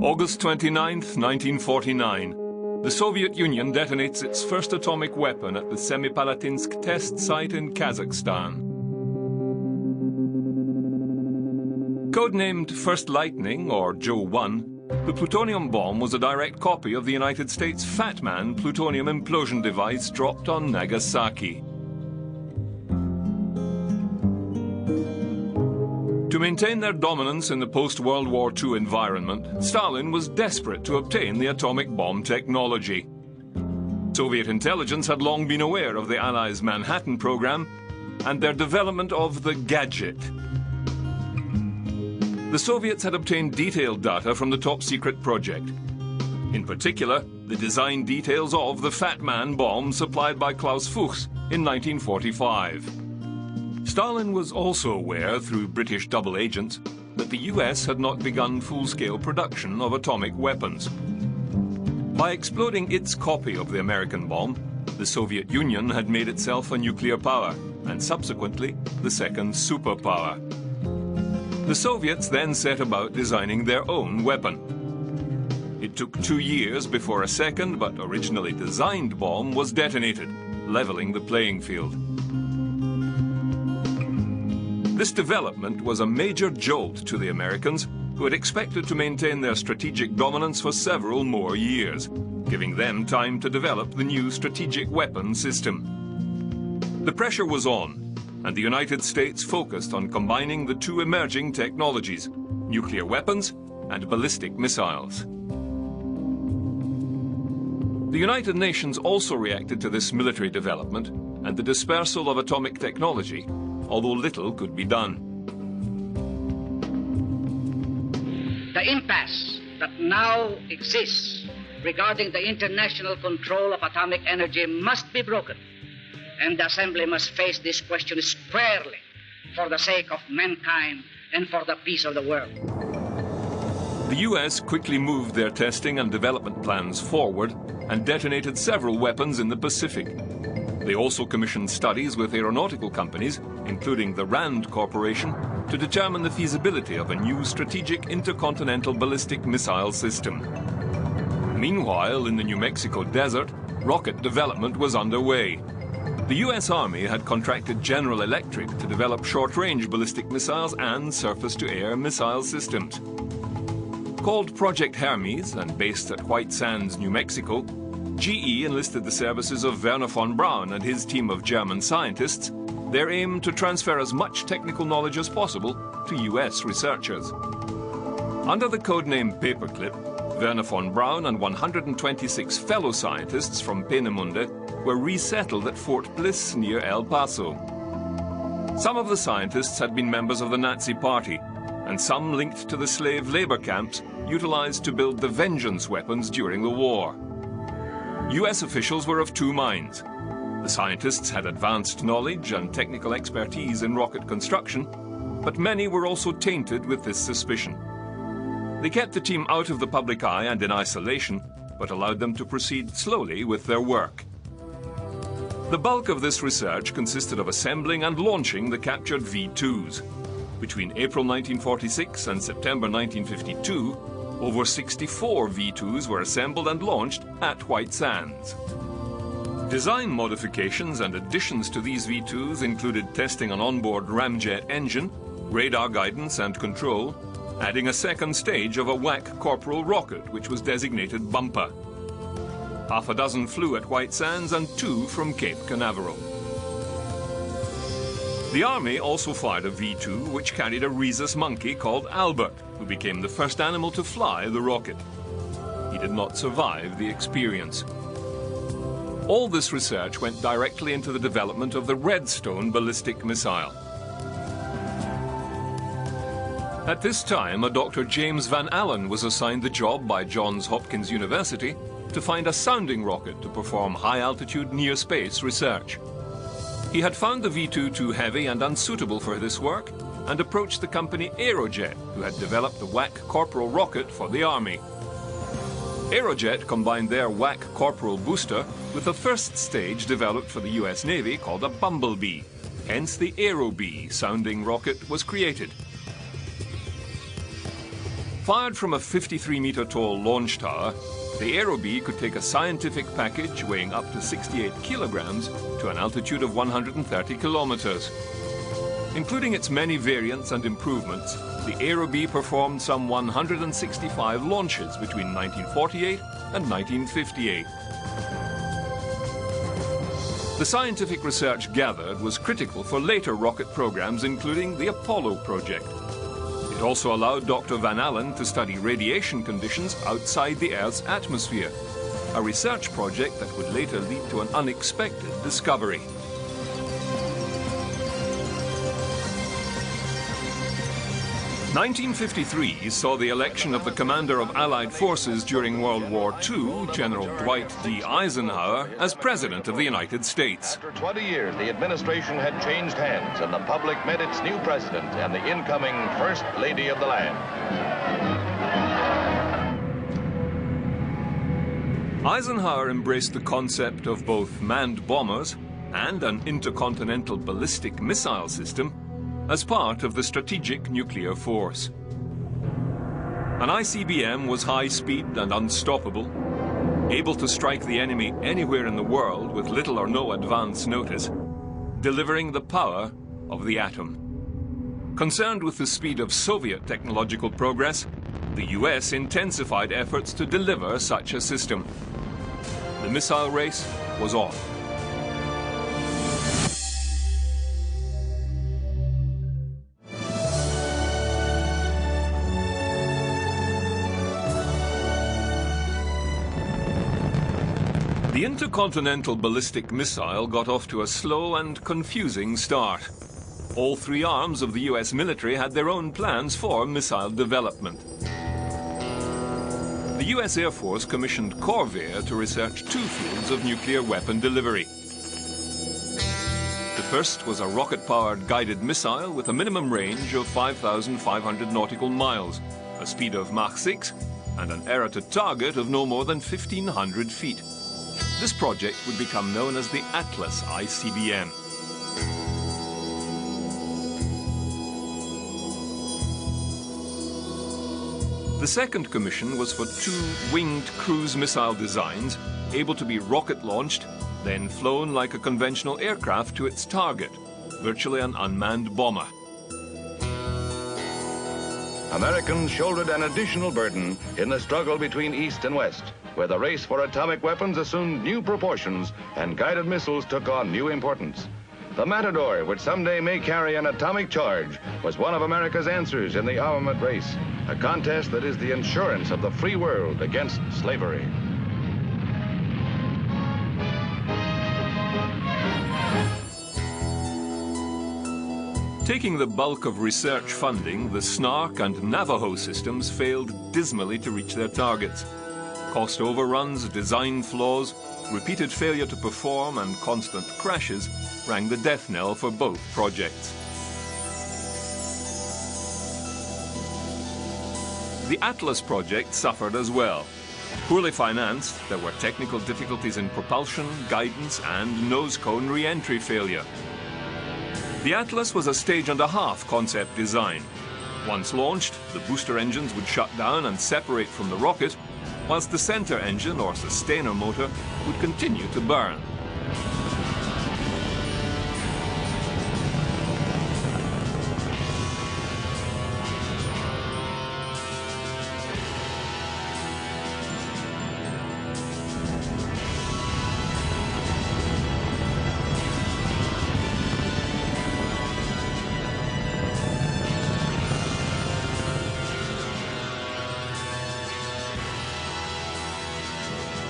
August 29, 1949. The Soviet Union detonates its first atomic weapon at the Semipalatinsk test site in Kazakhstan. Codenamed First Lightning, or Joe 1, the plutonium bomb was a direct copy of the United States Fat Man plutonium implosion device dropped on Nagasaki. To maintain their dominance in the post-World War II environment, Stalin was desperate to obtain the atomic bomb technology. Soviet intelligence had long been aware of the Allies' Manhattan program and their development of the Gadget. The Soviets had obtained detailed data from the top-secret project. In particular, the design details of the Fat Man bomb supplied by Klaus Fuchs in 1945. Stalin was also aware, through British double agents, that the US had not begun full-scale production of atomic weapons. By exploding its copy of the American bomb, the Soviet Union had made itself a nuclear power, and subsequently the second superpower. The Soviets then set about designing their own weapon. It took 2 years before a second, but originally designed bomb was detonated, leveling the playing field. This development was a major jolt to the Americans, who had expected to maintain their strategic dominance for several more years, giving them time to develop the new strategic weapon system. The pressure was on, and the United States focused on combining the two emerging technologies, nuclear weapons and ballistic missiles. The United Nations also reacted to this military development and the dispersal of atomic technology, although little could be done. The impasse that now exists regarding the international control of atomic energy must be broken, and the Assembly must face this question squarely for the sake of mankind and for the peace of the world. The US quickly moved their testing and development plans forward and detonated several weapons in the Pacific. They also commissioned studies with aeronautical companies, including the RAND Corporation, to determine the feasibility of a new strategic intercontinental ballistic missile system. Meanwhile, in the New Mexico desert, rocket development was underway. The US Army had contracted General Electric to develop short-range ballistic missiles and surface-to-air missile systems. Called Project Hermes and based at White Sands, New Mexico, GE enlisted the services of Wernher von Braun and his team of German scientists, their aim to transfer as much technical knowledge as possible to US researchers. Under the codename Paperclip, Wernher von Braun and 126 fellow scientists from Peenemünde were resettled at Fort Bliss near El Paso. Some of the scientists had been members of the Nazi Party, and some linked to the slave labor camps utilized to build the vengeance weapons during the war. US officials were of two minds. The scientists had advanced knowledge and technical expertise in rocket construction, but many were also tainted with this suspicion. They kept the team out of the public eye and in isolation, but allowed them to proceed slowly with their work. The bulk of this research consisted of assembling and launching the captured V-2s. Between April 1946 and September 1952, over 64 V-2s were assembled and launched at White Sands. Design modifications and additions to these V-2s included testing an onboard ramjet engine, radar guidance and control, adding a second stage of a WAC Corporal rocket, which was designated Bumper. Half a dozen flew at White Sands and 2 from Cape Canaveral. The Army also fired a V-2 which carried a rhesus monkey called Albert, who became the first animal to fly the rocket. He did not survive the experience. All this research went directly into the development of the Redstone ballistic missile. At this time, a Dr. James Van Allen was assigned the job by Johns Hopkins University to find a sounding rocket to perform high-altitude near-space research. He had found the V-2 too heavy and unsuitable for this work and approached the company Aerojet, who had developed the WAC Corporal rocket for the Army. Aerojet combined their WAC Corporal booster with a first stage developed for the US Navy called a Bumblebee. Hence the Aerobee sounding rocket was created. Fired from a 53-meter tall launch tower, the Aerobee could take a scientific package weighing up to 68 kilograms to an altitude of 130 kilometers. Including its many variants and improvements, the Aerobee performed some 165 launches between 1948 and 1958. The scientific research gathered was critical for later rocket programs, including the Apollo project. It also allowed Dr. Van Allen to study radiation conditions outside the Earth's atmosphere, a research project that would later lead to an unexpected discovery. 1953 saw the election of the commander of Allied forces during World War II, General Dwight D. Eisenhower, as President of the United States. After 20 years, the administration had changed hands, and the public met its new president and the incoming First Lady of the land. Eisenhower embraced the concept of both manned bombers and an intercontinental ballistic missile system as part of the strategic nuclear force. An ICBM was high-speed and unstoppable, able to strike the enemy anywhere in the world with little or no advance notice, delivering the power of the atom. Concerned with the speed of Soviet technological progress, the US intensified efforts to deliver such a system. The missile race was on. The intercontinental ballistic missile got off to a slow and confusing start. All three arms of the US military had their own plans for missile development. The US Air Force commissioned Corvair to research two fields of nuclear weapon delivery. The first was a rocket-powered guided missile with a minimum range of 5,500 nautical miles, a speed of Mach 6, and an error to target of no more than 1,500 feet. This project would become known as the Atlas ICBM. The second commission was for two winged cruise missile designs, able to be rocket-launched, then flown like a conventional aircraft to its target, virtually an unmanned bomber. Americans shouldered an additional burden in the struggle between East and West, where the race for atomic weapons assumed new proportions and guided missiles took on new importance. The Matador, which someday may carry an atomic charge, was one of America's answers in the armament race, a contest that is the insurance of the free world against slavery. Taking the bulk of research funding, the SNARC and Navajo systems failed dismally to reach their targets. Cost overruns, design flaws, repeated failure to perform, and constant crashes rang the death knell for both projects. The Atlas project suffered as well. Poorly financed, there were technical difficulties in propulsion, guidance, and nose cone re-entry failure. The Atlas was a stage-and-a-half concept design. Once launched, the booster engines would shut down and separate from the rocket, whilst the center engine or sustainer motor would continue to burn.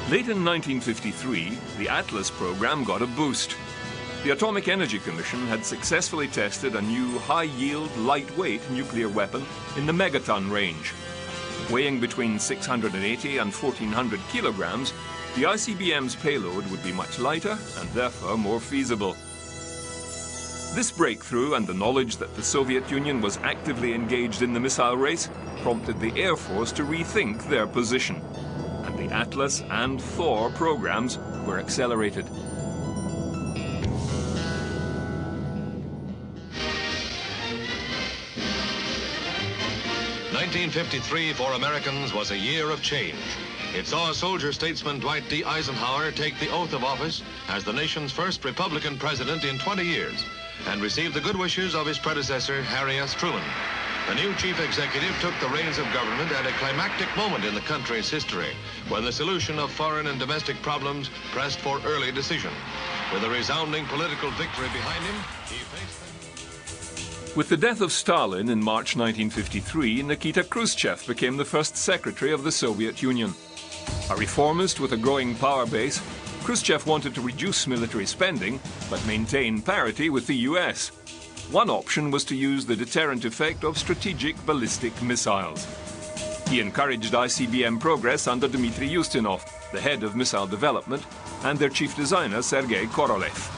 Late in 1953, the Atlas program got a boost. The Atomic Energy Commission had successfully tested a new high-yield, lightweight nuclear weapon in the megaton range. Weighing between 680 and 1,400 kilograms, the ICBM's payload would be much lighter and therefore more feasible. This breakthrough and the knowledge that the Soviet Union was actively engaged in the missile race prompted the Air Force to rethink their position. The Atlas and Thor programs were accelerated. 1953 for Americans was a year of change. It saw soldier-statesman Dwight D. Eisenhower take the oath of office as the nation's first Republican president in 20 years and receive the good wishes of his predecessor, Harry S. Truman. The new chief executive took the reins of government at a climactic moment in the country's history when the solution of foreign and domestic problems pressed for early decision. With a resounding political victory behind him, he faced... With the death of Stalin in March 1953, Nikita Khrushchev became the first secretary of the Soviet Union. A reformist with a growing power base, Khrushchev wanted to reduce military spending but maintain parity with the US. One option was to use the deterrent effect of strategic ballistic missiles. He encouraged ICBM progress under Dmitry Ustinov, the head of missile development, and their chief designer Sergei Korolev.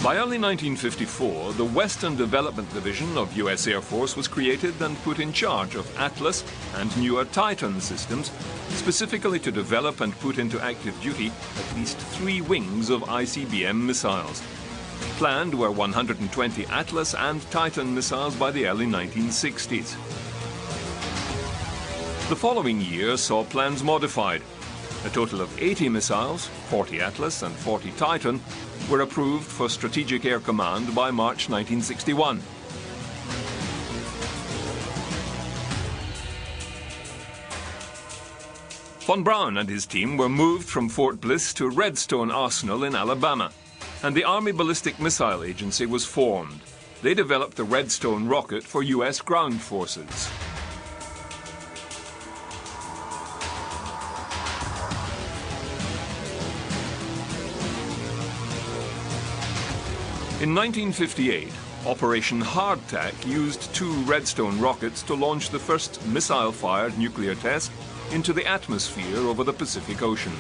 By early 1954, the Western Development Division of US Air Force was created and put in charge of Atlas and newer Titan systems, specifically to develop and put into active duty at least 3 wings of ICBM missiles. Planned were 120 Atlas and Titan missiles by the early 1960s. The following year saw plans modified. A total of 80 missiles, 40 Atlas and 40 Titan, were approved for Strategic Air Command by March 1961. Von Braun and his team were moved from Fort Bliss to Redstone Arsenal in Alabama, and the Army Ballistic Missile Agency was formed. They developed the Redstone rocket for US ground forces. In 1958, Operation Hardtack used 2 Redstone rockets to launch the first missile-fired nuclear test into the atmosphere over the Pacific Ocean.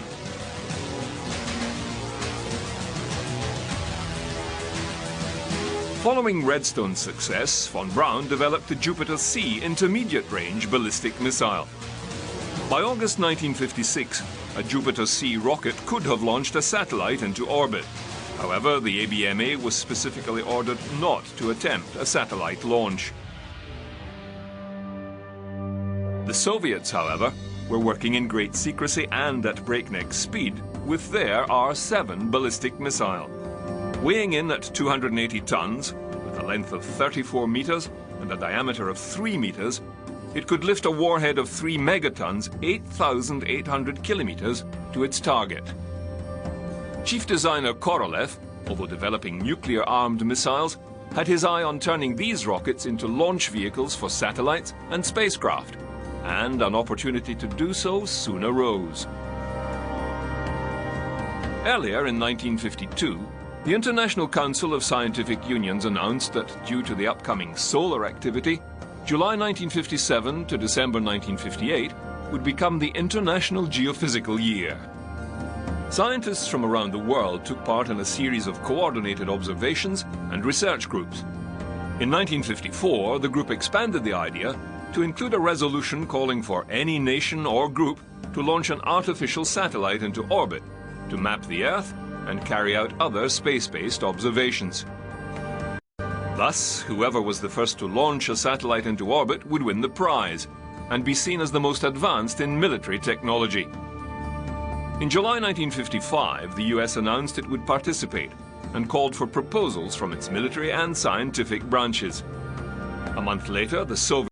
Following Redstone's success, von Braun developed the Jupiter-C intermediate-range ballistic missile. By August 1956, a Jupiter-C rocket could have launched a satellite into orbit. However, the ABMA was specifically ordered not to attempt a satellite launch. The Soviets, however, were working in great secrecy and at breakneck speed with their R-7 ballistic missile. Weighing in at 280 tons, with a length of 34 meters and a diameter of 3 meters, it could lift a warhead of 3 megatons, 8,800 kilometers, to its target. Chief designer Korolev, although developing nuclear-armed missiles, had his eye on turning these rockets into launch vehicles for satellites and spacecraft, and an opportunity to do so soon arose. Earlier in 1952, the International Council of Scientific Unions announced that due to the upcoming solar activity, July 1957 to December 1958 would become the International Geophysical Year. Scientists from around the world took part in a series of coordinated observations and research groups. In 1954, the group expanded the idea to include a resolution calling for any nation or group to launch an artificial satellite into orbit to map the Earth and carry out other space-based observations. Thus, whoever was the first to launch a satellite into orbit would win the prize and be seen as the most advanced in military technology. In July 1955, the US announced it would participate and called for proposals from its military and scientific branches. A month later, the Soviet